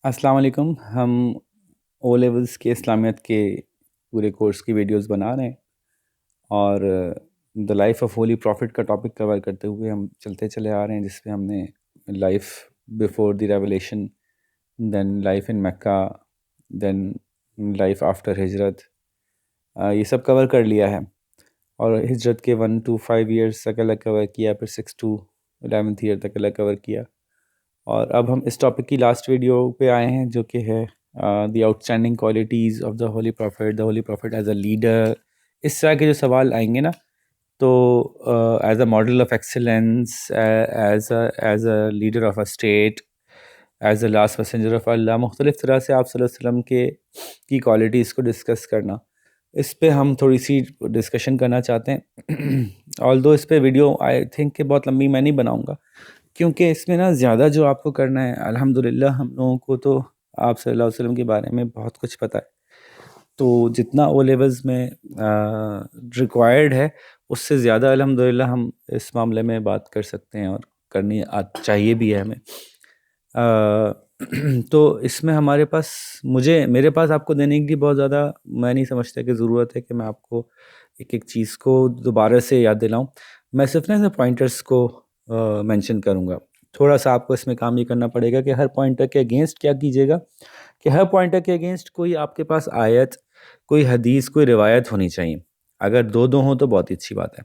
السلام علیکم. ہم او لیولس کے اسلامیت کے پورے کورس کی ویڈیوز بنا رہے ہیں اور the life of holy prophet کا ٹاپک کور کرتے ہوئے ہم چلتے چلے آ رہے ہیں، جس پہ ہم نے life before the revelation, then life in Makkah, then life after ہجرت، یہ سب کور کر لیا ہے. اور ہجرت کے 1 to 5 ایئرس تک الگ کور کیا، پھر 6 to 11th ایئر تک الگ کور کیا. اور اب ہم اس ٹاپک کی لاسٹ ویڈیو پہ آئے ہیں، جو کہ ہے the outstanding qualities of the holy prophet as a leader. اس طرح کے جو سوال آئیں گے نا، تو as a model of excellence, as a leader of a state, as a last messenger of Allah, مختلف طرح سے آپ صلی اللہ علیہ وسلم کی کوالٹیز کو ڈسکس کرنا، اس پہ ہم تھوڑی سی ڈسکشن کرنا چاہتے ہیں. آلدو اس پہ ویڈیو آئی تھنک کہ بہت لمبی میں نہیں بناؤں گا، کیونکہ اس میں نا زیادہ جو آپ کو کرنا ہے، الحمدللہ ہم لوگوں کو تو آپ صلی اللہ علیہ وسلم کے بارے میں بہت کچھ پتہ ہے. تو جتنا او لیولز میں ریکوائرڈ ہے، اس سے زیادہ الحمدللہ ہم اس معاملے میں بات کر سکتے ہیں، اور کرنی چاہیے بھی ہے ہمیں. تو اس میں ہمارے پاس میرے پاس آپ کو دینے کی بہت زیادہ میں نہیں سمجھتا کہ ضرورت ہے کہ میں آپ کو ایک ایک چیز کو دوبارہ سے یاد دلاؤں. میں صرف نا پوائنٹرس کو مینشن کروں گا. تھوڑا سا آپ کو اس میں کام یہ کرنا پڑے گا کہ ہر پوائنٹر کے اگینسٹ کیا کیجیے گا، کہ ہر پوائنٹر کے اگینسٹ کوئی آپ کے پاس آیت، کوئی حدیث، کوئی روایت ہونی چاہیے. اگر دو ہوں تو بہت ہی اچھی بات ہے.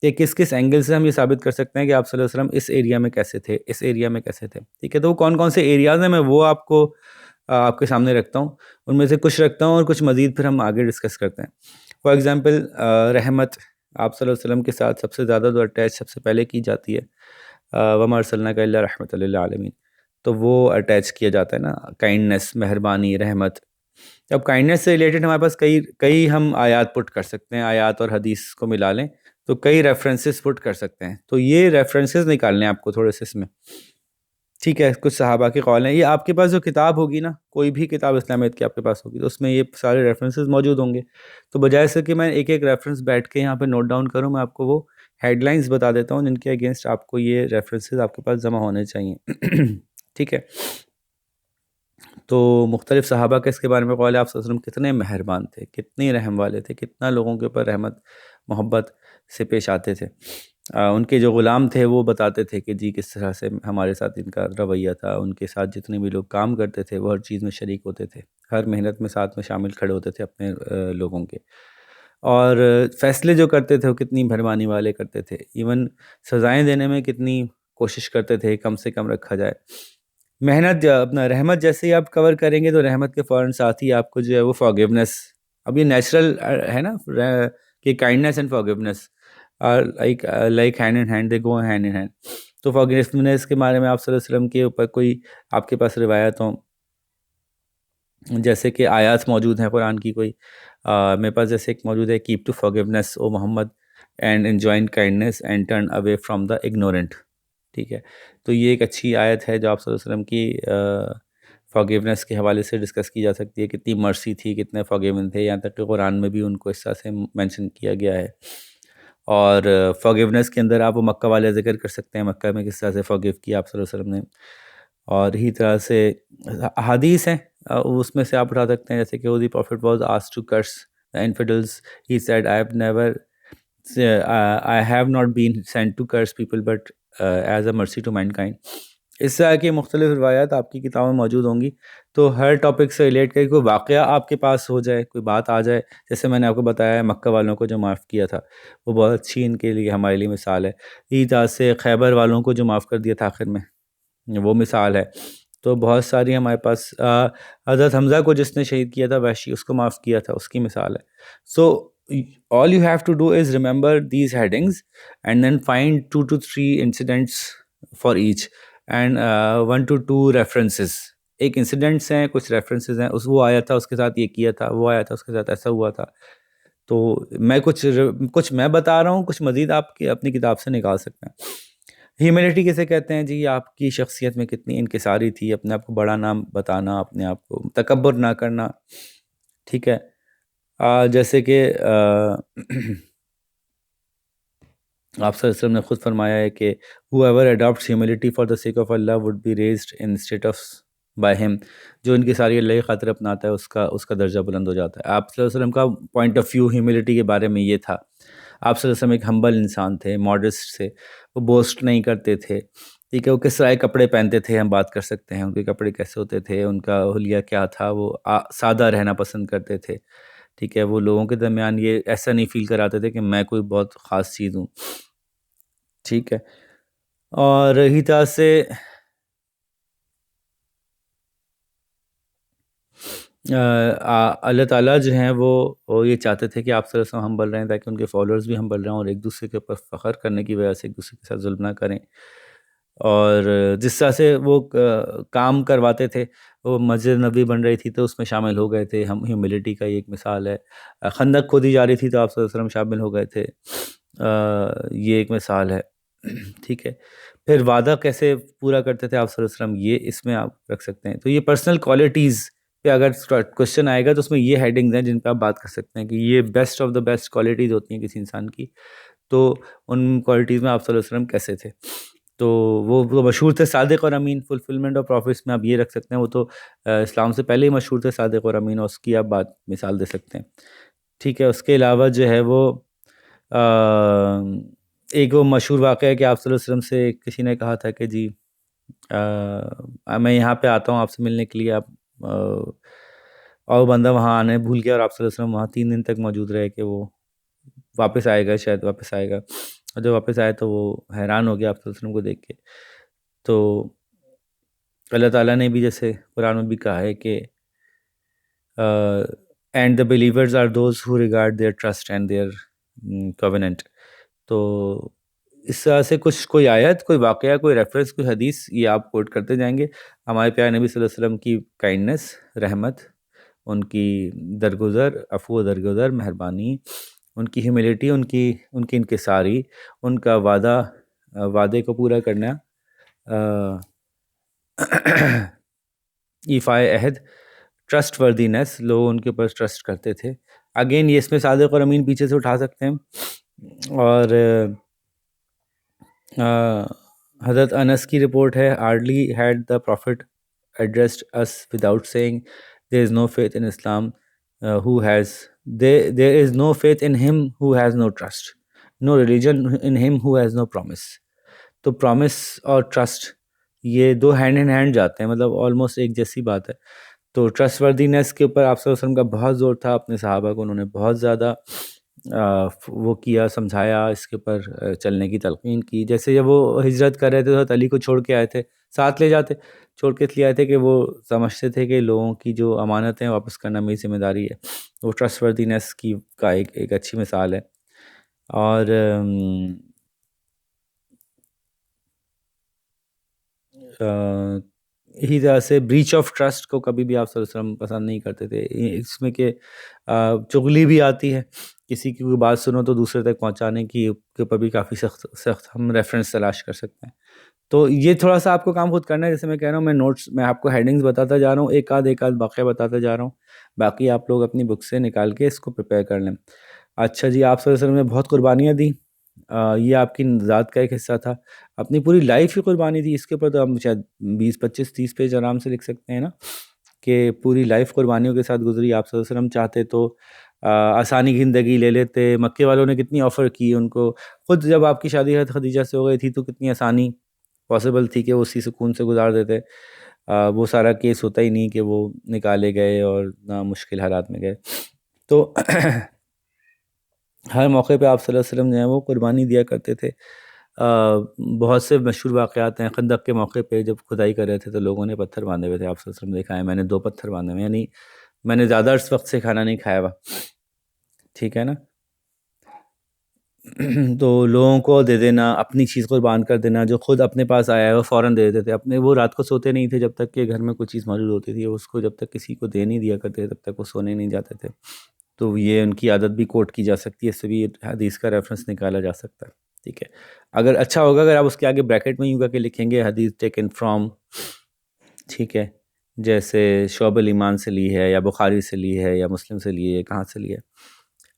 کہ کس اینگل سے ہم یہ ثابت کر سکتے ہیں کہ آپ صلی اللہ علیہ وسلم اس ایریا میں کیسے تھے، اس ایریا میں کیسے تھے. ٹھیک ہے، تو وہ کون سے ایریاز ہیں، میں وہ آپ کو آپ کے سامنے رکھتا ہوں. ان میں سے کچھ رکھتا ہوں اور کچھ مزید پھر ہم آگے ڈسکس کرتے ہیں. فار ایگزامپل، رحمت. آپ صلی اللہ علیہ وسلم کے ساتھ سب سے زیادہ جو اٹیچ سب سے پہلے کی جاتی ہے، وَمَا أَرْسَلْنَاكَ إِلَّا رَحْمَةً لِلْعَالَمِينَ، تو وہ اٹیچ کیا جاتا ہے نا، کائنڈنس، مہربانی، رحمت. اب کائنڈنس سے ریلیٹڈ ہمارے پاس کئی ہم آیات پٹ کر سکتے ہیں. آیات اور حدیث کو ملا لیں تو کئی ریفرنسز پٹ کر سکتے ہیں. تو یہ ریفرنسز نکالنے ہیں آپ کو تھوڑے سے اس میں. ٹھیک ہے، کچھ صحابہ کے قول ہیں. یہ آپ کے پاس جو کتاب ہوگی نا، کوئی بھی کتاب اسلامیت کی آپ کے پاس ہوگی، تو اس میں یہ سارے ریفرنسز موجود ہوں گے. تو بجائے سے کہ میں ایک ایک ریفرنس بیٹھ کے یہاں پہ نوٹ ڈاؤن کروں، میں آپ کو وہ ہیڈ لائنز بتا دیتا ہوں جن کے اگینسٹ آپ کو یہ ریفرنسز آپ کے پاس جمع ہونے چاہیے. ٹھیک ہے. تو مختلف صحابہ کا اس کے بارے میں قول ہے، آپ صلی اللہ علیہ وسلم کتنے مہربان تھے، کتنے رحم والے تھے، کتنا لوگوں کے اوپر رحمت محبت سے پیش آتے تھے. ان کے جو غلام تھے وہ بتاتے تھے کہ جی کس طرح سے ہمارے ساتھ ان کا رویہ تھا. ان کے ساتھ جتنے بھی لوگ کام کرتے تھے وہ ہر چیز میں شریک ہوتے تھے، ہر محنت میں ساتھ میں شامل کھڑے ہوتے تھے اپنے لوگوں کے. اور فیصلے جو کرتے تھے وہ کتنی مہربانی والے کرتے تھے. ایون سزائیں دینے میں کتنی کوشش کرتے تھے کم سے کم رکھا جائے. محنت اپنا رحمت جیسے ہی آپ کور کریں گے تو رحمت کے فوراً ساتھ ہی آپ کو جو ہے وہ فارگیونیس. اب یہ نیچرل ہے نا کہ kindness and forgiveness like hand in hand, they go hand in hand. تو فارگیونیس کے بارے میں آپ صلی اللہ علیہ وسلم کے اوپر کوئی آپ کے پاس روایت ہوں، جیسے کہ آیات موجود ہیں قرآن کی، کوئی میرے پاس جیسے ایک موجود ہے، keep to forgiveness O Muhammad and enjoin kindness and turn away from the ignorant. ٹھیک ہے، تو یہ ایک اچھی آیت ہے جو آپ صلی اللہ علیہ وسلم کی فارگیونیس کے حوالے سے ڈسکس کی جا سکتی ہے. کتنی مرسی تھی، کتنے فارگیون تھے، یہاں تک کہ قرآن میں بھی ان کو اس طرح سے مینشن کیا گیا ہے. اور فارگیونیس کے اندر آپ وہ مکہ والے ذکر کر سکتے ہیں، مکہ میں کس طرح سے فارگیو کیا آپ صلی اللہ علیہ وسلم نے. اور اسی طرح سے حدیث ہیں، اس میں سے آپ اٹھا سکتے ہیں، جیسے کہ the prophet was asked to curse the infidels. He said, I have not been sent to curse people but as a mercy to mankind. اس طرح کی مختلف روایات آپ کی کتابوں میں موجود ہوں گی. تو ہر ٹاپک سے ریلیٹ کر کوئی واقعہ آپ کے پاس ہو جائے، کوئی بات آ جائے، جیسے میں نے آپ کو بتایا ہے مکہ والوں کو جو معاف کیا تھا، وہ بہت اچھی ان کے لیے ہمارے لیے مثال ہے. اسی طرح سے خیبر والوں کو جو معاف کر دیا تھا آخر میں، وہ مثال ہے. تو بہت ساری ہمارے پاس حضرت حمزہ کو جس نے شہید کیا تھا وحشی، اس کو معاف کیا تھا، اس کی مثال ہے. سو all you have to do is remember these headings and then find 2 to 3 incidents for each and 1 to 2 references. ایک انسیڈنٹس ہیں، کچھ ریفرنسز ہیں، وہ آیا تھا اس کے ساتھ یہ کیا تھا، وہ آیا تھا اس کے ساتھ ایسا ہوا تھا. تو میں کچھ میں بتا رہا ہوں، کچھ مزید آپ کی اپنی کتاب سے نکال سکتے ہیں. ہیومینٹی کسے کہتے ہیں جی؟ آپ کی شخصیت میں کتنی انکساری تھی، اپنے آپ کو بڑا نہ بتانا، اپنے آپ کو تکبر نہ کرنا. ٹھیک ہے، جیسے کہ آپ صلی اللہ علیہ وسلم نے خود فرمایا ہے کہ whoever adopts humility for the sake of Allah would be raised in state of by ہم، جو ان کی ساری اللہ کی خاطر اپناتا ہے اس کا درجہ بلند ہو جاتا ہے. آپ صلی اللہ علیہ وسلم کا پوائنٹ آف ویو ہیوملٹی کے بارے میں یہ تھا. آپ صلی اللہ علیہ وسلم ایک ہمبل انسان تھے، ماڈسٹ تھے، وہ بوسٹ نہیں کرتے تھے. ٹھیک ہے، وہ کس طرح کے کپڑے پہنتے تھے ہم بات کر سکتے ہیں، ان کے کپڑے کیسے ہوتے تھے، ان کا حلیہ کیا تھا، وہ سادہ رہنا پسند کرتے تھے. ٹھیک ہے، وہ لوگوں کے درمیان یہ ایسا نہیں فیل کراتے تھے کہ میں کوئی بہت خاص چیز ہوں. ٹھیک ہے، اور اسی طرح سے اللہ تعالیٰ جو ہیں وہ یہ چاہتے تھے کہ آپ صلی اللہ علیہ وسلم ہمبل رہیں، تاکہ ان کے فالوورز بھی ہمبل رہیں اور ایک دوسرے کے اوپر فخر کرنے کی وجہ سے ایک دوسرے کے ساتھ ظلم نہ کریں. اور جس طرح سے وہ کام کرواتے تھے، وہ مسجد نبوی بن رہی تھی تو اس میں شامل ہو گئے تھے. ہم ہیوملٹی کا یہ ایک مثال ہے. خندق کھودی جا رہی تھی تو آپ صلی اللہ علیہ وسلم شامل ہو گئے تھے. یہ ایک مثال ہے. ٹھیک ہے، پھر وعدہ کیسے پورا کرتے تھے آپ صلی اللہ علیہ وسلم، یہ اس میں آپ رکھ سکتے ہیں. تو یہ پرسنل کوالٹیز پہ اگر کوشچن آئے گا تو اس میں یہ ہیڈنگز ہیں جن پہ آپ بات کر سکتے ہیں کہ یہ best of the best qualities ہوتی ہیں کسی انسان کی. تو ان کوالٹیز میں آپ صلی اللہ علیہ وسلم کیسے تھے. تو وہ مشہور تھے صادق اور امین. فلفلمنٹ آف پروفٹس میں آپ یہ رکھ سکتے ہیں، وہ تو اسلام سے پہلے ہی مشہور تھے صادق اور امین، اور اس کی آپ بات مثال دے سکتے ہیں. ٹھیک ہے، اس کے علاوہ جو ہے وہ ایک وہ مشہور واقعہ ہے کہ آپ صلی اللہ علیہ وسلم سے کسی نے کہا تھا کہ جی میں یہاں پہ آتا ہوں آپ سے ملنے کے لیے، آپ اور بندہ وہاں آنے بھول گیا، اور آپ صلی اللہ علیہ وسلم وہاں 3 دن تک موجود رہے کہ وہ واپس آئے گا، شاید واپس آئے گا. اور جب واپس آئے تو وہ حیران ہو گیا آپ صلی اللہ علیہ وسلم کو دیکھ کے. تو اللہ تعالیٰ نے بھی جیسے قرآن میں بھی کہا ہے کہ and the believers are those who regard their trust and their covenant. تو اس طرح سے کوئی آیت، کوئی واقعہ، کوئی ریفرنس، کوئی حدیث، یہ آپ کوٹ کرتے جائیں گے. ہمارے پیارے نبی صلی اللہ علیہ وسلم کی کائنڈنس، رحمت، ان کی درگزر، عفو و درگزر، مہربانی، ان کی ہیوملٹی، ان کی انکساری، ان کا وعدے کو پورا کرنا، ایفائے عہد، ٹرسٹ وردینس، لوگ ان کے اوپر ٹرسٹ کرتے تھے. اگین یہ اس میں صادق اور امین پیچھے سے اٹھا سکتے ہیں. اور حضرت انس کی رپورٹ ہے، hardly had the prophet addressed us without saying there is no faith in Islam who has there is no faith in him who has no trust, no religion in him who has no promise. تو promise اور trust یہ دو hand in hand جاتے ہیں، مطلب almost ایک جیسی بات ہے. تو ٹرسٹ وردینس کے اوپر آپ صلی اللہ علیہ وسلم کا بہت زور تھا. اپنے صحابہ کو انہوں نے بہت زیادہ وہ کیا، سمجھایا، اس کے اوپر چلنے کی تلقین کی. جیسے جب وہ ہجرت کر رہے تھے تو حضرت علی کو چھوڑ کے آئے تھے، ساتھ لے جاتے، چھوڑ کے اس لیے آئے تھے کہ وہ سمجھتے تھے کہ لوگوں کی جو امانتیں واپس کرنا میری ذمہ داری ہے. وہ ٹرسٹ وردینس کی کا ایک اچھی مثال ہے. اور اسی طرح سے بریچ آف ٹرسٹ کو کبھی بھی آپ صلی اللہ علیہ وسلم پسند نہیں کرتے تھے. اس میں کہ چغلی بھی آتی ہے، کسی کی کوئی بات سنو تو دوسرے تک پہنچانے کی کے اوپر بھی کافی سخت ہم ریفرنس تلاش کر سکتے ہیں. تو یہ تھوڑا سا آپ کو کام خود کرنا ہے. جیسے میں کہہ رہا ہوں، میں نوٹس، میں آپ کو ہیڈنگز بتاتا جا رہا ہوں، ایک آدھ واقعہ بتاتا جا رہا ہوں، باقی آپ لوگ اپنی بک سے نکال کے اس کو پریپیئر کر لیں. اچھا جی، آپ صلی اللہ علیہ وسلم نے بہت قربانیاں دی، یہ آپ کی ذات کا ایک حصہ تھا. اپنی پوری لائف کی قربانی دی. اس کے اوپر تو ہم شاید 20-25-30 پیج آرام سے لکھ سکتے ہیں نا، کہ پوری لائف قربانیوں کے ساتھ گزری. آپ صلی اللہ علیہ وسلم چاہتے تو آسانی کی زندگی لے لیتے. مکے والوں نے کتنی آفر کی ان کو. خود جب آپ کی شادی حضرت خدیجہ سے ہو گئی تھی تو کتنی آسانی پاسبل تھی کہ وہ اسی سکون سے گزار دیتے. وہ سارا کیس ہوتا ہی نہیں کہ وہ نکالے گئے اور نہ مشکل حالات میں گئے. تو ہر موقع پہ آپ صلی اللہ علیہ وسلم جو ہیں وہ قربانی دیا کرتے تھے. بہت سے مشہور واقعات ہیں. خندق کے موقع پہ جب کھدائی کر رہے تھے تو لوگوں نے پتھر باندھے ہوئے تھے. آپ صلی اللہ علیہ وسلم دیکھا ہے، میں نے 2 پتھر باندھے ہوئے، یعنی میں نے زیادہ اس وقت سے کھانا نہیں کھایا ہوا. ٹھیک ہے نا. تو لوگوں کو دے دینا، اپنی چیز قربان کر دینا، جو خود اپنے پاس آیا ہے وہ فوراً دے دیتے تھے. وہ رات کو سوتے نہیں تھے جب تک کہ گھر میں کوئی چیز موجود ہوتی تھی. اس کو جب تک کسی کو دے نہیں دیا کرتے تب تک وہ سونے نہیں جاتے تھے. تو یہ ان کی عادت بھی کوٹ کی جا سکتی ہے، اس سے بھی حدیث کا ریفرنس نکالا جا سکتا ہے. ٹھیک ہے، اگر اچھا ہوگا اگر آپ اس کے آگے بریکٹ میں یوں کر کے لکھیں گے حدیث ٹیکن فرام، ٹھیک ہے، جیسے شعب الایمان سے لی ہے، یا بخاری سے لی ہے، یا مسلم سے لی ہے، کہاں سے لی ہے.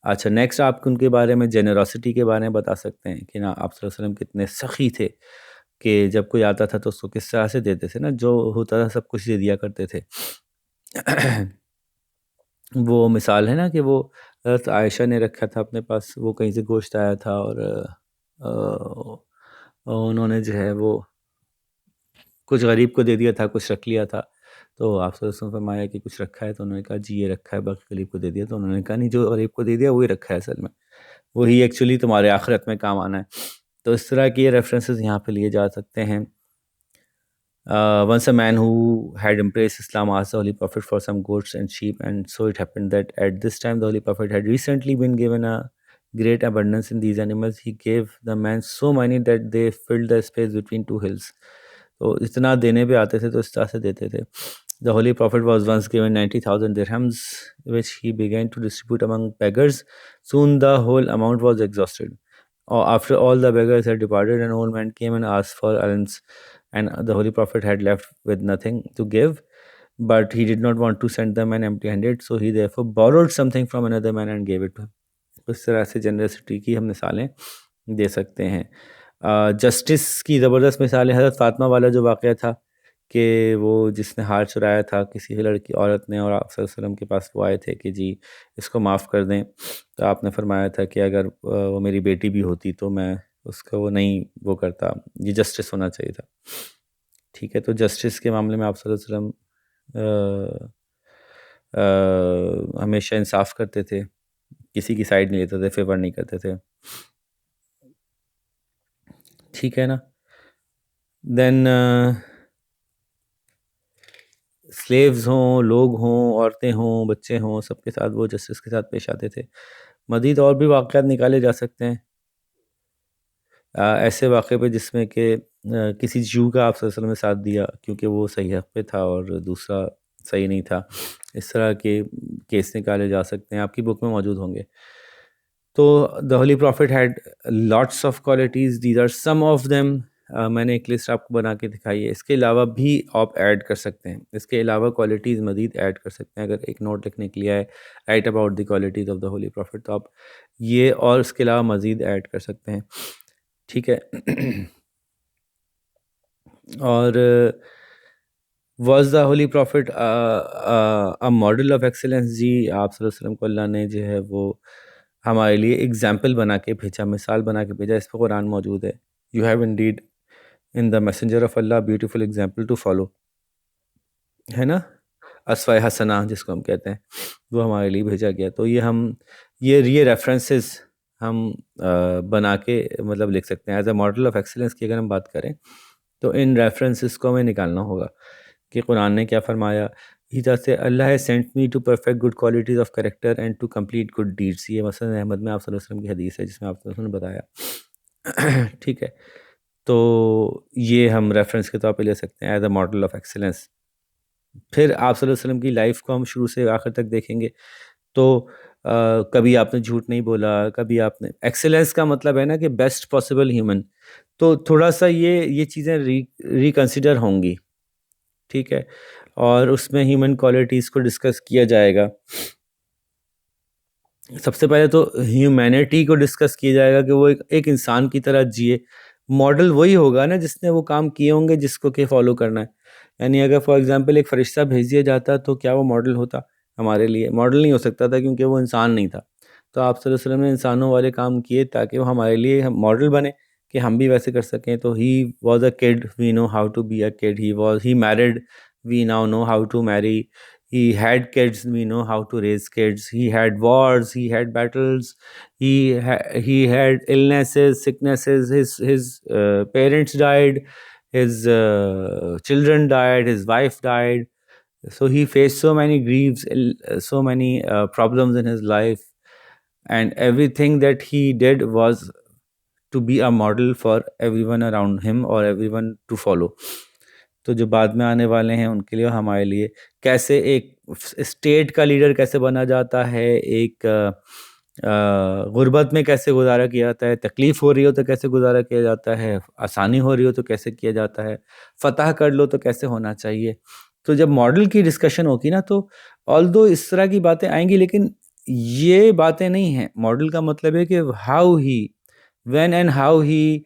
اچھا، نیکسٹ آپ ان کے بارے میں جنراسٹی کے بارے میں بتا سکتے ہیں کہ نا آپ صلی اللہ علیہ وسلم کتنے سخی تھے. کہ جب کوئی آتا تھا تو اس کو کس طرح سے دیتے تھے نا، جو ہوتا تھا سب کچھ دے دیا کرتے تھے۔ وہ مثال ہے نا کہ وہ حضرت عائشہ نے رکھا تھا اپنے پاس، وہ کہیں سے گوشت آیا تھا اور انہوں نے جو ہے وہ کچھ غریب کو دے دیا تھا، کچھ رکھ لیا تھا۔ تو آپ صلی اللہ علیہ وسلم نے فرمایا کہ کچھ رکھا ہے، تو انہوں نے کہا جی یہ رکھا ہے، باقی غریب کو دے دیا۔ تو انہوں نے کہا نہیں، جو غریب کو دے دیا وہی رکھا ہے، اصل میں وہی ایکچولی تمہارے آخرت میں کام آنا ہے۔ تو اس طرح کی ریفرنسز یہاں پہ لیے جا سکتے ہیں۔ Once a man who had embraced Islam asked the Holy Prophet for some goats and sheep, and so it happened that at this time the Holy Prophet had recently been given a great abundance in these animals. He gave the man so many that they filled the space between two hills. تو اتنا دینے پہ آتے تھے تو اس طرح سے دیتے تھے۔ The Holy Prophet was once given 90,000 dirhams, which he began to distribute among beggars. Soon the whole amount was exhausted. After all the beggars had departed, an old man came and asked for alms, and the Holy Prophet had left with nothing to give, but he did not want to send the man empty-handed, so he therefore borrowed something from another man and gave it to him. اس طرح سے جنرسٹی کی ہم مثالیں دے سکتے ہیں۔ Justice کی زبردست مثال ہے حضرت فاطمہ والا جو واقعہ تھا کہ وہ جس نے ہار چرایا تھا کسی لڑکی عورت نے، اور آپ صلی اللہ علیہ وسلم کے پاس وہ آئے تھے کہ جی اس کو معاف کر دیں، تو آپ نے فرمایا تھا کہ اگر وہ میری بیٹی بھی ہوتی تو میں اس کا وہ نہیں وہ کرتا، یہ جسٹس ہونا چاہیے تھا۔ ٹھیک ہے، تو جسٹس کے معاملے میں آپ صلی اللہ علیہ وسلم ہمیشہ انصاف کرتے تھے، کسی کی سائڈ نہیں لیتے تھے، فیور نہیں کرتے تھے۔ ٹھیک ہے نا۔ دین سلیوز ہوں، لوگ ہوں، عورتیں ہوں، بچے ہوں، سب کے ساتھ وہ جسٹس کے ساتھ پیش آتے تھے۔ مزید اور بھی واقعات نکالے جا سکتے ہیں ایسے واقعے پہ جس میں کہ کسی جو کا آپ صلی اللہ علیہ وسلم نے ساتھ دیا کیونکہ وہ صحیح حق پہ تھا اور دوسرا صحیح نہیں تھا، اس طرح کے کیس نکالے جا سکتے ہیں، آپ کی بک میں موجود ہوں گے۔ تو the Holy Prophet had lots of qualities, these are some of them. میں نے ایک لسٹ آپ کو بنا کے دکھائی ہے، اس کے علاوہ بھی آپ ایڈ کر سکتے ہیں، اس کے علاوہ کوالٹیز مزید ایڈ کر سکتے ہیں۔ اگر ایک نوٹ لکھنے کے لیے ہے right about the qualities of the holy profit, تو آپ یہ اور اس کے علاوہ مزید ایڈ کر سکتے ہیں۔ ٹھیک ہے۔ اور was the holy prophet a model of excellence? جی، آپ صلی اللہ علیہ وسلم کو اللہ نے جو ہے وہ ہمارے لیے اگزامپل بنا کے بھیجا، مثال بنا کے بھیجا، اس پہ قرآن موجود ہے، you have indeed in the messenger of Allah beautiful example to follow, ہے نا، اسوہ حسنہ جس کو ہم کہتے ہیں، وہ ہمارے لیے بھیجا گیا۔ تو یہ ریفرنسز ہم بنا کے مطلب لکھ سکتے ہیں as a model of excellence کی۔ اگر ہم بات کریں تو ان ریفرنسز کو ہمیں نکالنا ہوگا کہ قرآن نے کیا فرمایا۔ اسی طرح سے اللہ ہے sent me to perfect good qualities of character and to complete good deeds, یہ مثلا احمد میں آپ صلی اللہ علیہ وسلم کی حدیث ہے جس میں آپ صلی اللہ علیہ وسلم نے بتایا۔ ٹھیک ہے، تو یہ ہم ریفرنس کے طور پہ لے سکتے ہیں as a model of excellence. پھر آپ صلی اللہ علیہ وسلم کی لائف کو ہم شروع سے آخر تک دیکھیں گے تو کبھی آپ نے جھوٹ نہیں بولا، کبھی آپ نے، ایکسلنس کا مطلب ہے نا کہ بیسٹ پاسبل ہیومن، تو تھوڑا سا یہ چیزیں ریکنسیڈر ہوں گی۔ ٹھیک ہے، اور اس میں ہیومن کوالٹیز کو ڈسکس کیا جائے گا۔ سب سے پہلے تو ہیومینٹی کو ڈسکس کیا جائے گا کہ وہ ایک انسان کی طرح جیے۔ ماڈل وہی ہوگا نا جس نے وہ کام کیے ہوں گے جس کو کہ فالو کرنا ہے۔ یعنی اگر فار ایگزامپل ایک فرشتہ بھیج دیا جاتا تو کیا وہ ماڈل ہوتا؟ ہمارے لیے ماڈل نہیں ہو سکتا تھا کیونکہ وہ انسان نہیں تھا۔ تو آپ صلی اللہ علیہ وسلم نے انسانوں والے کام کیے تاکہ وہ ہمارے لیے ماڈل بنے کہ ہم بھی ویسے کر سکیں۔ تو he was a kid, we know how to be a kid, he married, we now know how to marry, he had kids, we know how to raise kids, he had wars, he had battles, he had illnesses, sicknesses, his parents died, his children died, his wife died, so he faced so many griefs, so many problems in his life, and everything that he did was to be a model for everyone around him or everyone to follow. تو جو بعد میں آنے والے ہیں ان کے لیے ہمارے لیے کیسے ایک اسٹیٹ کا لیڈر کیسے بنا جاتا ہے، ایک غربت میں کیسے گزارا کیا جاتا ہے، تکلیف ہو رہی ہو تو کیسے گزارا کیا جاتا ہے، آسانی ہو رہی ہو تو کیسے کیا جاتا ہے، فتح کر لو تو کیسے ہونا چاہیے۔ تو جب ماڈل کی ڈسکشن ہوگی نا تو آلدو اس طرح کی باتیں آئیں گی، لیکن یہ باتیں نہیں ہیں۔ ماڈل کا مطلب ہے کہ how he, when and how he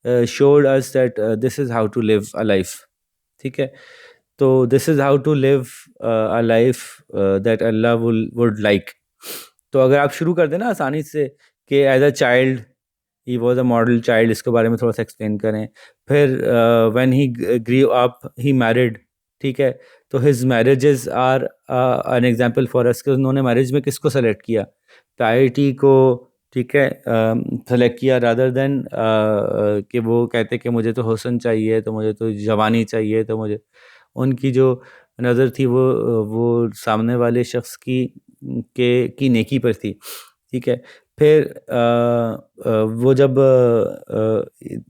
showed us that this is how to live a life. ٹھیک ہے، تو this is how to live a life that Allah would like. تو اگر آپ شروع کر دیں نا آسانی سے کہ as a child he was a model child, اس کے بارے میں تھوڑا سا ایکسپلین کریں. پھر when he گریو up he married. ٹھیک ہے، تو his marriages are an example for us, کہ انہوں نے میرج میں کس کو سلیکٹ کیا؟ پائرٹی کو. ٹھیک ہے، سلیکٹ کیا رادر دین کہ وہ کہتے کہ مجھے تو حسن چاہیے، تو مجھے تو جوانی چاہیے، تو مجھے ان کی جو نظر تھی وہ سامنے والے شخص کی نیکی پر تھی. ٹھیک ہے، پھر وہ جب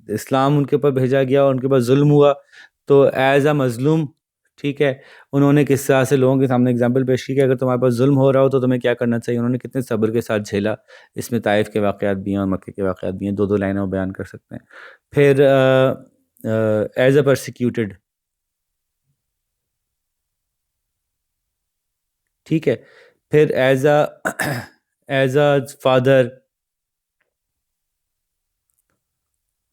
اسلام ان کے اوپر بھیجا گیا اور ان کے پاس ظلم ہوا تو ایز اے مظلوم، ٹھیک ہے، انہوں نے کس طرح سے لوگوں کے سامنے اگزامپل پیش کی کہ اگر تمہارے پاس ظلم ہو رہا ہو تو تمہیں کیا کرنا چاہیے. انہوں نے کتنے صبر کے ساتھ جھیلا. اس میں طائف کے واقعات بھی ہیں اور مکے کے واقعات بھی ہیں، دو لائنیں وہ بیان کر سکتے ہیں. پھر ایز اے پرسیکیوٹڈ. ٹھیک ہے، پھر ایز اے فادر.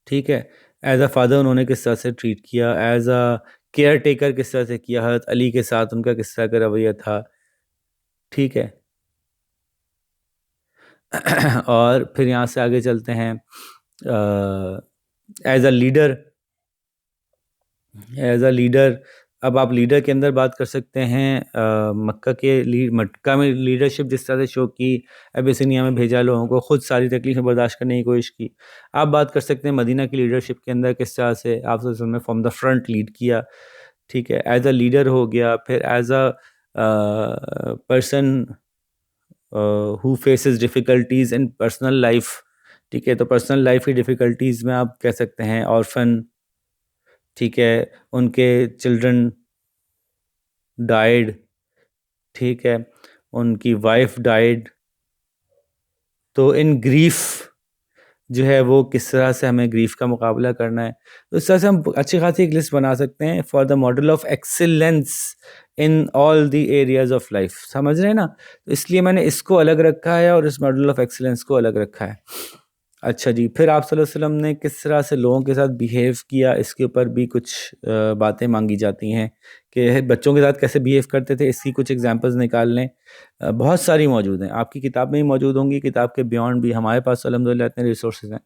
ٹھیک ہے، ایز اے فادر انہوں نے کس طرح سے ٹریٹ کیا، ایز اے کیئر ٹیکر کس طرح سے کیا، حضرت علی کے ساتھ ان کا کس طرح کا رویہ تھا. ٹھیک ہے، اور پھر یہاں سے آگے چلتے ہیں. ایز اے لیڈر، اب آپ لیڈر کے اندر بات کر سکتے ہیں. مکہ میں لیڈرشپ جس طرح سے شو کی، ابیسینیا میں بھیجا لوگوں کو، خود ساری تکلیفیں برداشت کرنے کی کوشش کی. آپ بات کر سکتے ہیں مدینہ کی لیڈرشپ کے اندر کس طرح سے آپ صلی اللہ علیہ وسلم نے فرام دا فرنٹ لیڈ کیا. ٹھیک ہے، ایز اے لیڈر ہو گیا. پھر as a person who faces difficulties in personal life. ٹھیک ہے، تو پرسنل لائف کی ڈیفیکلٹیز میں آپ کہہ سکتے ہیں orphan. ٹھیک ہے، ان کے چلڈرن ڈائیڈ. ٹھیک ہے، ان کی وائف ڈائیڈ. تو ان گریف جو ہے وہ کس طرح سے ہمیں گریف کا مقابلہ کرنا ہے. تو اس طرح سے ہم اچھی خاصی ایک لسٹ بنا سکتے ہیں for the model of excellence in all the areas of life. سمجھ رہے ہیں نا؟ تو اس لیے میں نے اس کو الگ رکھا ہے اور اس ماڈل آف ایکسیلنس کو الگ رکھا ہے. اچھا جی، پھر آپ صلی اللہ علیہ وسلم نے کس طرح سے لوگوں کے ساتھ بیہیو کیا، اس کے اوپر بھی کچھ باتیں مانگی جاتی ہیں کہ بچوں کے ساتھ کیسے بیہیو کرتے تھے. اس کی کچھ ایگزامپلز نکال لیں، بہت ساری موجود ہیں، آپ کی کتاب میں ہی موجود ہوں گی، کتاب کے بیونڈ بھی ہمارے پاس الحمدللہ اتنے ریسورسز ہیں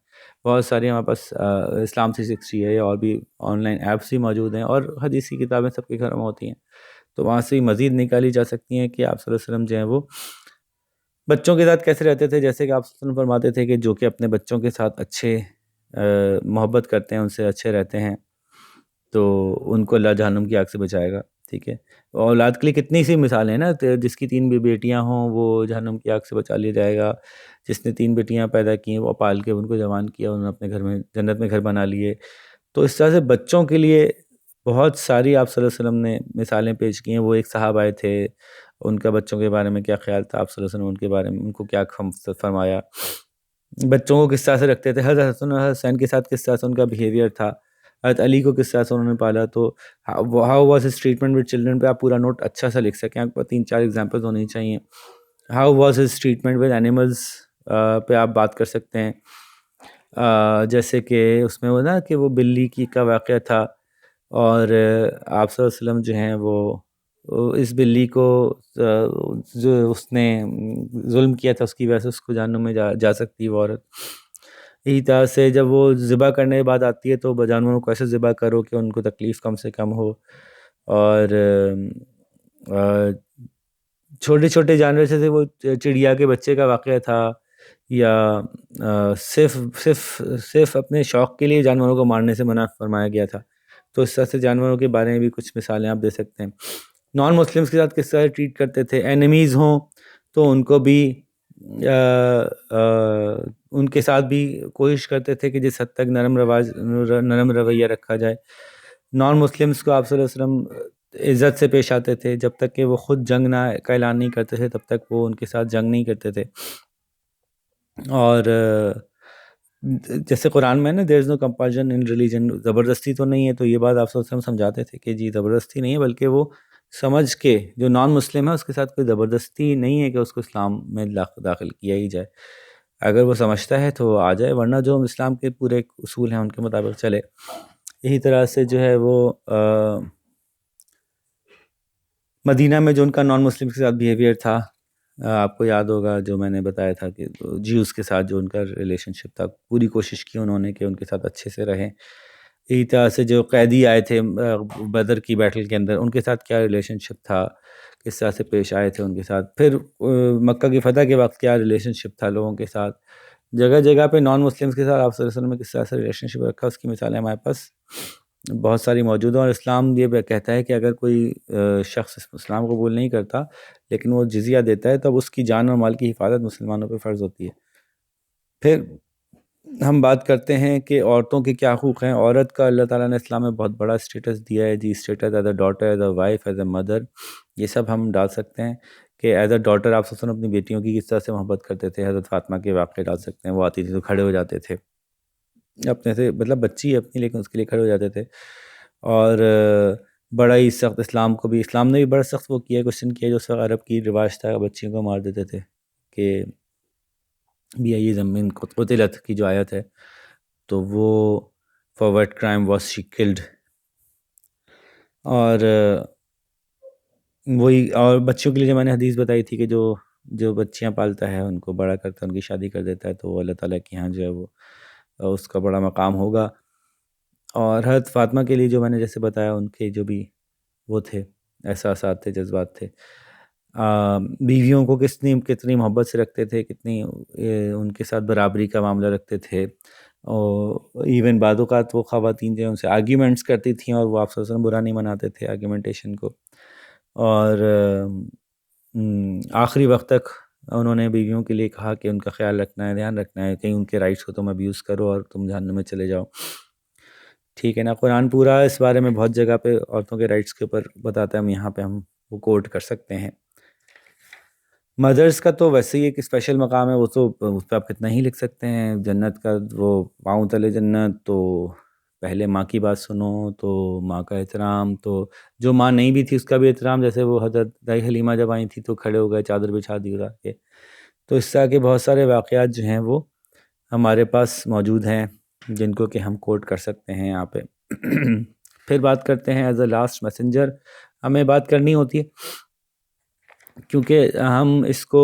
بہت ساری. ہمارے پاس اسلام 360 ہے اور بھی آن لائن ایپس بھی موجود ہیں، اور حدیث کی کتابیں سب کے گھر میں ہوتی ہیں، تو وہاں سے مزید نکالی جا سکتی ہیں کہ آپ صلی اللہ علیہ وسلم جو ہیں وہ بچوں کے ساتھ کیسے رہتے تھے. جیسے کہ آپ صلی اللہ علیہ وسلم فرماتے تھے کہ جو کہ اپنے بچوں کے ساتھ اچھے محبت کرتے ہیں، ان سے اچھے رہتے ہیں، تو ان کو اللہ جہنم کی آگ سے بچائے گا. ٹھیک ہے، اولاد کے لیے کتنی سی مثالیں ہیں نا. جس کی 3 بیٹیاں ہوں وہ جہنم کی آگ سے بچا لیا جائے گا. جس نے 3 بیٹیاں پیدا کی ہیں وہ پال کے ان کو جوان کیا، انہوں نے اپنے گھر میں جنت میں گھر بنا لیے. تو اس طرح سے بچوں کے لیے بہت ساری آپ صلی اللہ علیہ وسلم نے مثالیں پیش کی ہیں. وہ ایک صحابہ آئے تھے، ان کا بچوں کے بارے میں کیا خیال تھا، آپ صلی اللہ علیہ وسلم ان کے بارے میں ان کو کیا فرمایا، بچوں کو کس طرح سے رکھتے تھے. حضرت حسن اور حسین کے ساتھ کس طرح سے ان کا بیہیویئر تھا، حضرت علی کو کس طرح سے انہوں نے پالا. تو how was his treatment with children پہ آپ پورا نوٹ اچھا سا لکھ سکیں. آپ کو 3-4 ایگزامپلز ہونی چاہیے. How was his treatment with animals پہ آپ بات کر سکتے ہیں. جیسے کہ اس میں وہ نا کہ وہ بلی کا واقعہ تھا، اور آپ صلی اللہ علیہ وسلم جو ہیں وہ اس بلی کو جو اس نے ظلم کیا تھا اس کی وجہ سے اس کو جہنم میں جا سکتی وہ عورت. اسی طرح سے جب وہ ذبح کرنے کے بعد آتی ہے تو جانوروں کو ایسے ذبح کرو کہ ان کو تکلیف کم سے کم ہو. اور چھوٹے چھوٹے جانور جیسے وہ چڑیا کے بچے کا واقعہ تھا، یا صرف اپنے شوق کے لیے جانوروں کو مارنے سے منع فرمایا گیا تھا. تو اس طرح سے جانوروں کے بارے میں بھی کچھ مثالیں آپ دے سکتے ہیں. نان مسلمس کے ساتھ کس طرح ٹریٹ کرتے تھے. اینیمیز ہوں تو ان کو بھی ان کے ساتھ بھی کوشش کرتے تھے کہ جس حد تک نرم رویہ رکھا جائے. نان مسلمس کو آپ صلی اللہ علیہ وسلم عزت سے پیش آتے تھے، جب تک کہ وہ خود جنگ کا اعلان نہیں کرتے تھے تب تک وہ ان کے ساتھ جنگ نہیں کرتے تھے. اور جیسے قرآن میں نا دیر از نو کمپلشن ان ریلیجن، زبردستی تو نہیں ہے. تو یہ بات آپ صلی اللہ علیہ وسلم سمجھاتے تھے کہ جی زبردستی نہیں ہے، بلکہ وہ سمجھ کے جو نان مسلم ہے اس کے ساتھ کوئی زبردستی نہیں ہے کہ اس کو اسلام میں داخل کیا ہی جائے. اگر وہ سمجھتا ہے تو آ جائے، ورنہ جو اسلام کے پورے اصول ہیں ان کے مطابق چلے۔ یہی طرح سے جو ہے وہ مدینہ میں جو ان کا نان مسلم کے ساتھ بیہیویئر تھا، آپ کو یاد ہوگا جو میں نے بتایا تھا کہ جیوز کے ساتھ جو ان کا ریلیشن شپ تھا، پوری کوشش کی انہوں نے کہ ان کے ساتھ اچھے سے رہیں۔ اسی طرح سے جو قیدی آئے تھے بدر کی بیٹل کے اندر، ان کے ساتھ کیا ریلیشن شپ تھا، کس طرح سے پیش آئے تھے ان کے ساتھ۔ پھر مکہ کی فتح کے وقت کیا ریلیشن شپ تھا لوگوں کے ساتھ، جگہ جگہ پہ نان مسلمس کے ساتھ آپ صلی اللہ علیہ وسلم نے کس طرح سے ریلیشن شپ رکھا، اس کی مثالیں ہمارے پاس بہت ساری موجود ہیں۔ اور اسلام یہ کہتا ہے کہ اگر کوئی شخص اسلام قبول نہیں کرتا لیکن وہ جزیہ دیتا ہے، تب اس کی جان اور مال کی حفاظت مسلمانوں پہ فرض ہوتی ہے۔ پھر ہم بات کرتے ہیں کہ عورتوں کے کیا حقوق ہیں۔ عورت کا اللہ تعالیٰ نے اسلام میں بہت بڑا اسٹیٹس دیا ہے جی، status as a daughter, as a wife, as a mother, یہ سب ہم ڈال سکتے ہیں کہ ایز اے ڈاٹر آپ سب اپنی بیٹیوں کی کس طرح سے محبت کرتے تھے۔ حضرت فاطمہ کے واقعے ڈال سکتے ہیں، وہ آتی تھی تو کھڑے ہو جاتے تھے اپنے سے، مطلب بچی اپنی لیکن اس کے لیے کھڑے ہو جاتے تھے۔ اور بڑا ہی سخت اسلام نے بھی بڑا سخت وہ کیا، کوشچن کیا جو اس وقت عرب کی رواج تھا، بچیوں کو مار دیتے تھے کہ یہ زمین قتلت کی جو آیت ہے تو وہ for what crime was she killed. اور وہی، اور بچوں کے لیے جو میں نے حدیث بتائی تھی کہ جو بچیاں پالتا ہے ان کو بڑا کرتا ہے، ان کی شادی کر دیتا ہے، تو وہ اللہ تعالیٰ کے یہاں جو ہے وہ اس کا بڑا مقام ہوگا۔ اور حضرت فاطمہ کے لیے جو میں نے جیسے بتایا، ان کے جو بھی وہ تھے احساسات تھے، جذبات تھے، بیویوں کو کتنی محبت سے رکھتے تھے، کتنی ان کے ساتھ برابری کا معاملہ رکھتے تھے۔ اور ایون بعض اوقات وہ خواتین جو ہیں ان سے آرگیومنٹس کرتی تھیں، اور وہ آپ صلی اللہ علیہ وسلم برا نہیں مناتے تھے آرگیومنٹیشن کو۔ اور آخری وقت تک انہوں نے بیویوں کے لیے کہا کہ ان کا خیال رکھنا ہے، دھیان رکھنا ہے، کہیں ان کے رائٹس کو تم ابیوز کرو اور تم جہنم میں چلے جاؤ، ٹھیک ہے نا۔ قرآن پورا اس بارے میں بہت جگہ پہ عورتوں کے رائٹس کے اوپر بتاتا ہے، ہم یہاں پہ ہم وہ کوٹ کر سکتے ہیں۔ مدرس کا تو ویسے ہی ایک اسپیشل مقام ہے، وہ تو اس پہ آپ کتنا ہی لکھ سکتے ہیں۔ جنت کا وہ پاؤں تلے جنت، تو پہلے ماں کی بات سنو، تو ماں کا احترام، تو جو ماں نہیں بھی تھی اس کا بھی احترام، جیسے وہ حضرت دائی حلیمہ جب آئی تھی تو کھڑے ہو گئے، چادر بچھا دی اٹھا کے۔ تو اس طرح کے بہت سارے واقعات جو ہیں وہ ہمارے پاس موجود ہیں جن کو کہ ہم کوٹ کر سکتے ہیں یہاں پہ۔ پھر بات کرتے ہیں ایز اے لاسٹ میسنجر، ہمیں بات کرنی ہوتی ہے کیونکہ ہم اس کو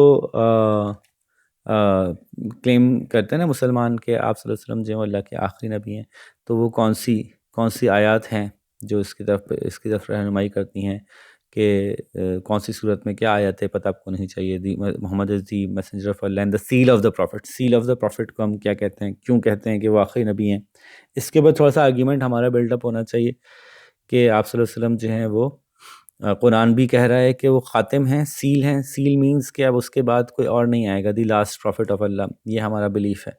کلیم کرتے ہیں نا مسلمان کہ آپ صلی اللہ علیہ وسلم جو ہیں اللہ کے آخری نبی ہیں، تو وہ کون سی آیات ہیں جو اس کی طرف رہنمائی کرتی ہیں کہ کون سی صورت میں کیا آیت ہے، پتہ آپ کو نہیں چاہیے۔ Muhammad is the messenger of Allah and the seal of the prophet. Seal of the prophet کو ہم کیا کہتے ہیں، کیوں کہتے ہیں کہ وہ آخری نبی ہیں؟ اس کے اوپر تھوڑا سا آرگیومنٹ ہمارا بلڈ اپ ہونا چاہیے کہ آپ صلی اللہ علیہ وسلم جو ہیں وہ قرآن بھی کہہ رہا ہے کہ وہ خاتم ہیں، سیل ہیں۔ سیل مینز کہ اب اس کے بعد کوئی اور نہیں آئے گا، دی لاسٹ پروفٹ آف اللہ، یہ ہمارا بلیف ہے۔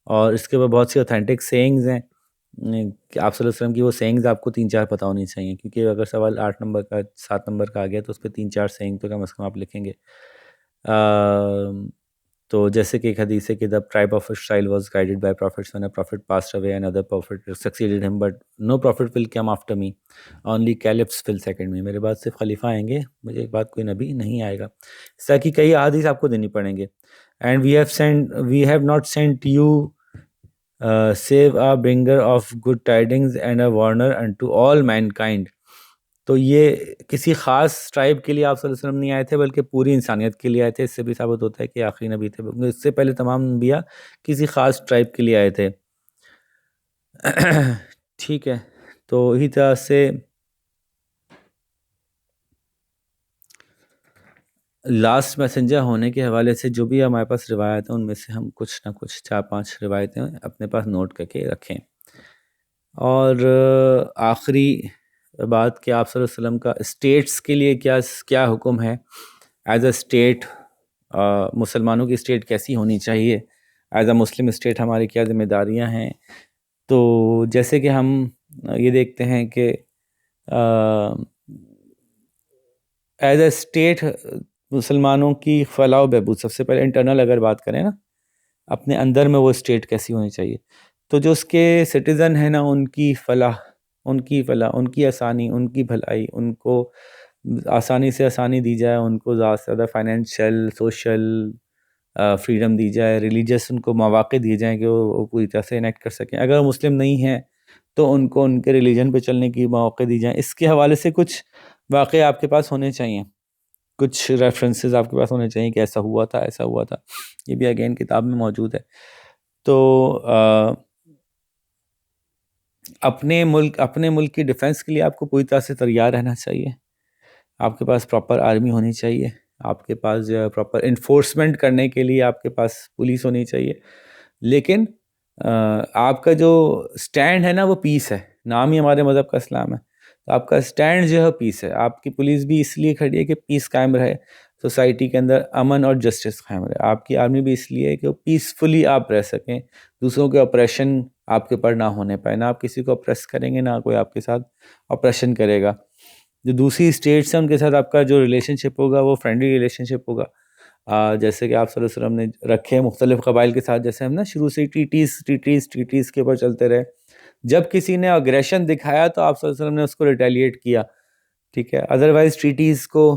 اور اس کے اوپر بہت سی اوتھینٹک سینگز ہیں کہ آپ صلی اللہ علیہ وسلم کی وہ سینگز آپ کو 3-4 پتہ ہونی چاہیے، کیونکہ اگر سوال 8 نمبر کا 7 نمبر کا آ گیا تو اس پہ 3-4 سینگ تو کم از کم آپ لکھیں گے۔ تو جیسے کہ ایک حدیث ہے کہ the tribe of Israel was guided by prophets, when a prophet passed away another prophet succeeded him, but no prophet will come after me, only caliphs will second me۔ میرے بعد صرف خلیفہ آئیں گے، مجھے ایک بعد کوئی نبی نہیں آئے گا۔ اس طرح کی کئی احادیث آپ کو دینی پڑیں گے۔ and we have not sent you save a bringer of good tidings and a warner unto all mankind۔ تو یہ کسی خاص ٹرائب کے لیے آپ صلی اللہ علیہ وسلم نہیں آئے تھے بلکہ پوری انسانیت کے لیے آئے تھے۔ اس سے بھی ثابت ہوتا ہے کہ آخری نبی تھے، اس سے پہلے تمام انبیاء کسی خاص ٹرائب کے لیے آئے تھے، ٹھیک ہے۔ تو اسی طرح سے لاسٹ میسنجر ہونے کے حوالے سے جو بھی ہمارے پاس روایت ہیں ان میں سے ہم کچھ نہ کچھ 4-5 روایتیں اپنے پاس نوٹ کر کے رکھیں۔ اور آخری بات کہ آپ صلی اللہ علیہ وسلم کا اسٹیٹس کے لیے کیا حکم ہے، ایز اے اسٹیٹ مسلمانوں کی اسٹیٹ کیسی ہونی چاہیے، ایز اے مسلم اسٹیٹ ہماری کیا ذمہ داریاں ہیں۔ تو جیسے کہ ہم یہ دیکھتے ہیں کہ ایز اے اسٹیٹ مسلمانوں کی فلاح و بہبود، سب سے پہلے انٹرنل اگر بات کریں نا، اپنے اندر میں وہ اسٹیٹ کیسی ہونی چاہیے، تو جو اس کے سٹیزن ہیں نا ان کی فلاح، ان کی آسانی، ان کی بھلائی، ان کو آسانی سے آسانی دی جائے، ان کو زیادہ سے زیادہ فائنینشیل، سوشل، فریڈم دی جائے، ریلیجیس ان کو مواقع دیے جائیں کہ وہ پوری طرح سے انیکٹ کر سکیں. اگر وہ مسلم نہیں ہیں تو ان کو ان کے ریلیجن پہ چلنے کی مواقع دی جائیں. اس کے حوالے سے کچھ واقعے آپ کے پاس ہونے چاہیے، کچھ ریفرنسز آپ کے پاس ہونے چاہیے کہ ایسا ہوا تھا، ایسا ہوا تھا. یہ بھی اگین کتاب میں موجود ہے. تو اپنے ملک کی ڈیفنس کے لیے آپ کو پوری طرح سے تیار رہنا چاہیے. آپ کے پاس پراپر آرمی ہونی چاہیے، آپ کے پاس جو ہے پراپر انفورسمنٹ کرنے کے لیے آپ کے پاس پولیس ہونی چاہیے. لیکن آپ کا جو سٹینڈ ہے نا وہ پیس ہے. نام ہی ہمارے مذہب کا اسلام ہے، تو آپ کا سٹینڈ جو ہے پیس ہے. آپ کی پولیس بھی اس لیے کھڑی ہے کہ پیس قائم رہے، سوسائٹی کے اندر امن اور جسٹس قائم رہے. آپ کی آرمی بھی اس لیے ہے کہ وہ پیسفلی آپ رہ سکیں، دوسروں کے اپریشن آپ کے اوپر نہ ہونے پائے. نہ آپ کسی کو اپریس کریں گے، نہ کوئی آپ کے ساتھ اپریشن کرے گا. جو دوسری اسٹیٹس ہیں ان کے ساتھ آپ کا جو ریلیشن شپ ہوگا وہ فرینڈلی ریلیشن شپ ہوگا. جیسے کہ آپ صلی اللہ علیہ وسلم نے رکھے مختلف قبائل کے ساتھ، جیسے ہم نا شروع سے ٹریٹیز کے اوپر چلتے رہے. جب کسی نے اگریشن دکھایا تو آپ صلی اللہ علیہ وسلم نے اس کو ریٹیلیٹ کیا، ٹھیک ہے. ادروائز ٹریٹیز کو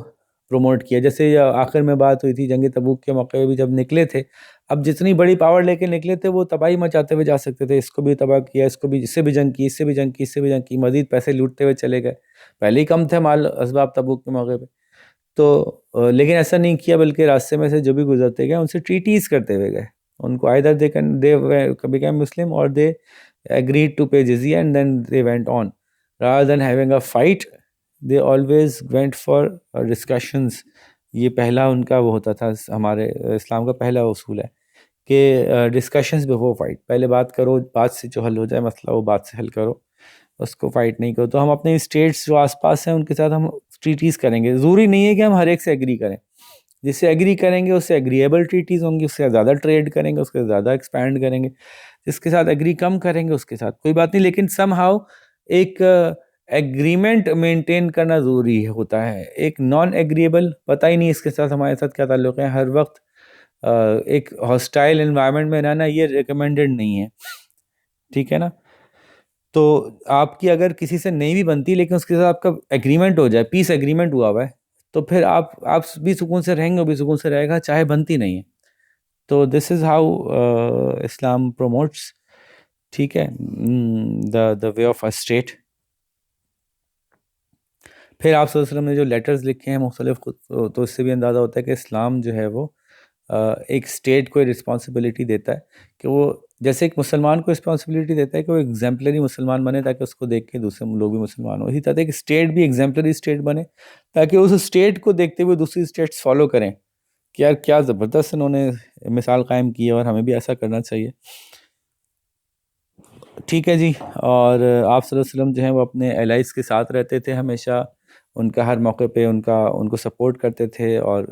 پروموٹ کیا. جیسے یہ آخر میں بات ہوئی تھی جنگ تبوک کے موقع پہ بھی جب نکلے تھے، اب جتنی بڑی پاور لے کے نکلے تھے وہ تباہی مچاتے ہوئے جا سکتے تھے. اس کو بھی تباہ کیا، اس کو بھی، اس سے بھی جنگ کی، اس سے بھی جنگ کی، اس سے بھی جنگ کی، مزید پیسے لوٹتے ہوئے چلے گئے. پہلے ہی کم تھے مال اسباب تبوک کے موقع پہ. تو لیکن ایسا نہیں کیا، بلکہ راستے میں سے جو بھی گزرتے گئے ان سے ٹریٹیز کرتے ہوئے گئے. ان کو either they became Muslim or they agreed to pay jizya and then they went on. Rather than having a fight, they always went for discussions. یہ پہلا ان کا وہ ہوتا تھا، ہمارے اسلام کا پہلا اصول ہے کہ ڈسکشنز بفور فائٹ. پہلے بات کرو، بات سے جو حل ہو جائے مسئلہ وہ بات سے حل کرو، اس کو فائٹ نہیں کرو. تو ہم اپنے اسٹیٹس جو آس پاس ہیں ان کے ساتھ ہم ٹریٹیز کریں گے. ضروری نہیں ہے کہ ہم ہر ایک سے ایگری کریں. جس سے ایگری کریں گے اس سے ایگریبل ٹریٹیز ہوں گی، اس سے زیادہ ٹریڈ کریں گے، اس کے زیادہ ایکسپینڈ کریں گے. جس کے ساتھ ایگری کم کریں گے اس کے ساتھ کوئی بات نہیں. لیکن سم ہاؤ ایک ایگریمنٹ مینٹین کرنا ضروری ہوتا ہے. ایک نان ایگریبل، پتہ ہی نہیں اس کے ساتھ ہمارے ساتھ کیا تعلق ہے، ہر وقت ایک ہاسٹائل انوائرمنٹ میں رہنا یہ ریکمینڈڈ نہیں ہے، ٹھیک ہے نا. تو آپ کی اگر کسی سے نہیں بھی بنتی لیکن اس کے ساتھ آپ کا ایگریمنٹ ہو جائے، پیس ایگریمنٹ ہوا ہوا ہے، تو پھر آپ بھی سکون سے رہیں گے، وہ بھی سکون سے رہے گا، چاہے بنتی نہیں ہے. تو دس از ہاؤ اسلام پروموٹس، ٹھیک ہے، دا وے آف اے اسٹیٹ. پھر آپ صلی اللہ علیہ وسلم نے جو لیٹرز لکھے ہیں مختلف، تو اس سے بھی اندازہ ہوتا ہے کہ اسلام جو ہے وہ ایک اسٹیٹ کو رسپانسبلٹی دیتا ہے کہ وہ، جیسے ایک مسلمان کو رسپانسبلٹی دیتا ہے کہ وہ ایگزیمپلری مسلمان بنے تاکہ اس کو دیکھ کے دوسرے لوگ بھی مسلمان ہوں. اسی طرح ایک اسٹیٹ بھی ایگزیمپلری اسٹیٹ بنے تاکہ اس اسٹیٹ کو دیکھتے ہوئے دوسری اسٹیٹس فالو کریں کہ یار کیا زبردست انہوں نے مثال قائم کی ہے اور ہمیں بھی ایسا کرنا چاہیے. ٹھیک ہے جی. اور آپ صلی اللہ علیہ وسلم جو ہیں وہ اپنے الائز کے ساتھ رہتے تھے ہمیشہ. ان کا ہر موقع پہ ان کو سپورٹ کرتے تھے، اور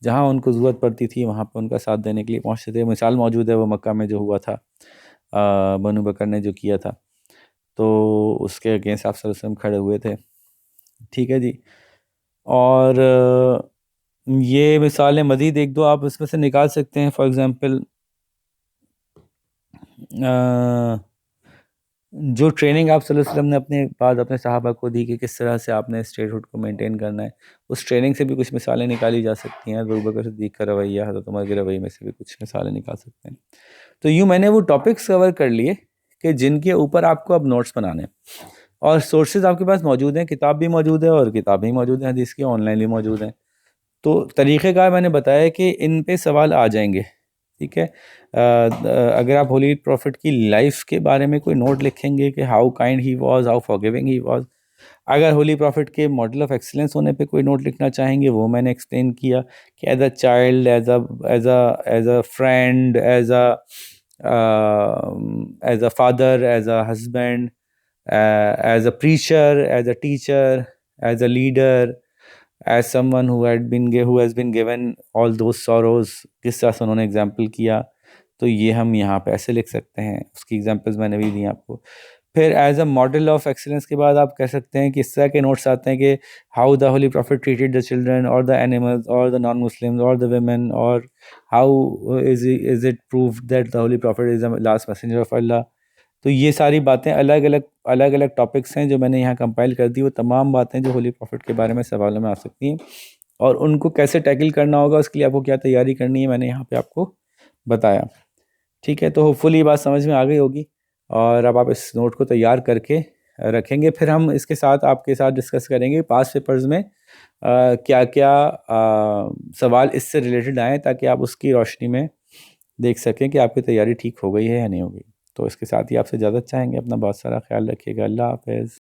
جہاں ان کو ضرورت پڑتی تھی وہاں پہ ان کا ساتھ دینے کے لیے پہنچتے تھے. مثال موجود ہے وہ مکہ میں جو ہوا تھا، بنو بکر نے جو کیا تھا، تو اس کے اگینسٹ آپ صلی اللہ علیہ وسلم کھڑے ہوئے تھے. ٹھیک ہے جی. اور یہ مثالیں مزید ایک دو آپ اس میں سے نکال سکتے ہیں. فار ایگزامپل جو ٹریننگ آپ صلی اللہ علیہ وسلم نے اپنے صحابہ کو دی کہ کس طرح سے آپ نے اسٹیٹ ہوڈ کو مینٹین کرنا ہے، اس ٹریننگ سے بھی کچھ مثالیں نکالی جا سکتی ہیں. ابو بکر صدیق کا رویہ، حضرت عمر کے رویے میں سے بھی کچھ مثالیں نکال سکتے ہیں. تو یوں میں نے وہ ٹاپکس کور کر لیے کہ جن کے اوپر آپ کو اب نوٹس بنانے ہیں، اور سورسز آپ کے پاس موجود ہیں. کتاب بھی موجود ہے اور کتابیں موجود ہیں حدیث کی، آن لائن بھی موجود ہیں. تو طریقہ کار میں نے بتایا کہ ان پہ سوال آ جائیں گے، ٹھیک ہے. اگر آپ ہولی پروفٹ کی لائف کے بارے میں کوئی نوٹ لکھیں گے کہ how kind he was, how forgiving he was. اگر ہولی پروفٹ کے ماڈل آف ایکسلنس ہونے پہ کوئی نوٹ لکھنا چاہیں گے وہ میں نے ایکسپلین کیا کہ as a child, as a friend, as a father, as a husband, as a preacher, as a teacher, as a leader, as someone who has been given all those sorrows. کس طرح سے انہوں نے example کیا، تو یہ ہم یہاں پہ ایسے لکھ سکتے ہیں. اس کی ایگزامپلز میں نے بھی دی آپ کو. پھر as a model of excellence کے بعد آپ کہہ سکتے ہیں کہ اس طرح کے نوٹس آتے ہیں کہ how the holy prophet treated the children اور دا اینیملز اور دا نان مسلمز اور دا ویمن، اور how is it proof that the holy prophet is the last messenger of Allah. تو یہ ساری باتیں الگ الگ ٹاپکس ہیں جو میں نے یہاں کمپائل کر دی. وہ تمام باتیں جو ہولی پروفٹ کے بارے میں سوالوں میں آ سکتی ہیں اور ان کو کیسے ٹیکل کرنا ہوگا، اس کے لیے آپ کو کیا تیاری کرنی ہے، میں نے یہاں پہ آپ کو بتایا. ٹھیک ہے، تو ہوپ فلی بات سمجھ میں آ گئی ہوگی، اور اب آپ اس نوٹ کو تیار کر کے رکھیں گے. پھر ہم اس کے ساتھ آپ کے ساتھ ڈسکس کریں گے پاس پیپرز میں کیا کیا سوال اس سے ریلیٹڈ آئیں، تاکہ آپ اس کی روشنی میں دیکھ سکیں کہ آپ کی تیاری ٹھیک ہو گئی ہے یا نہیں ہو گئی. تو اس کے ساتھ ہی آپ سے اجازت چاہیں گے. اپنا بہت سارا خیال رکھیے گا. اللہ حافظ.